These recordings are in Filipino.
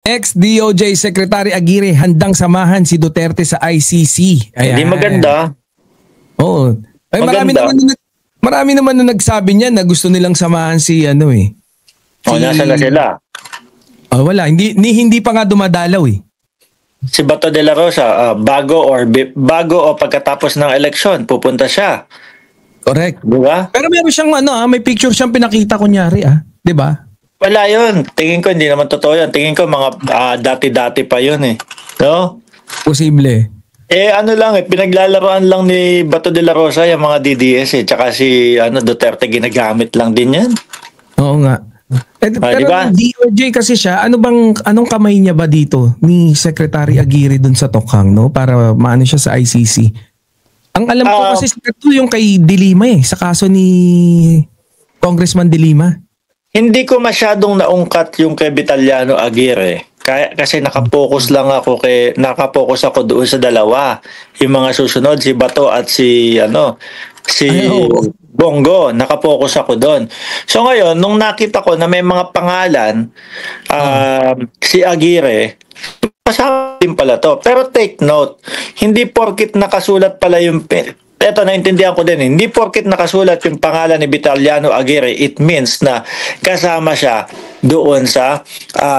Ex-DOJ Secretary Aguirre handang samahan si Duterte sa ICC. Ayan. Hindi maganda. Oo. Ay, marami naman na nagsabi niya na gusto nilang samahan si ano eh. Nasa na sila. Oh, wala, hindi pa nga dumadalaw eh. Si Bato de la Rosa, bago o pagkatapos ng eleksyon, pupunta siya. Correct. Diba? Pero meron siyang may picture siyang pinakita kunyari 'di ba? Wala yun. Tingin ko hindi naman totoo yun. Tingin ko mga dati-dati pa yun eh. No? Posible. Ano lang pinaglalaroan lang ni Bato de la Rosa yung mga DDS eh. Tsaka si Duterte ginagamit lang din yan. Oo nga. Pero diba? DOJ kasi siya, anong kamay niya ba dito ni Secretary Aguirre dun sa Tokhang, no? Para maano siya sa ICC. Ang alam ko kasi ito yung kay De Lima sa kaso ni Congressman De Lima. Hindi ko masyadong naungkat yung kay Vitaliano Aguirre. Kasi nakapokus ako doon sa dalawa. Yung mga susunod, si Bato at si Bongo, nakapokus ako doon. So ngayon, nung nakita ko na may mga pangalan, si Aguirre, kasama din pala to. Pero take note, hindi porkit nakasulat pala yung eto, naintindihan ko din. Hindi porkit nakasulat yung pangalan ni Vitaliano Aguirre, it means na kasama siya doon sa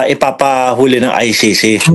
ipapahuli ng ICC.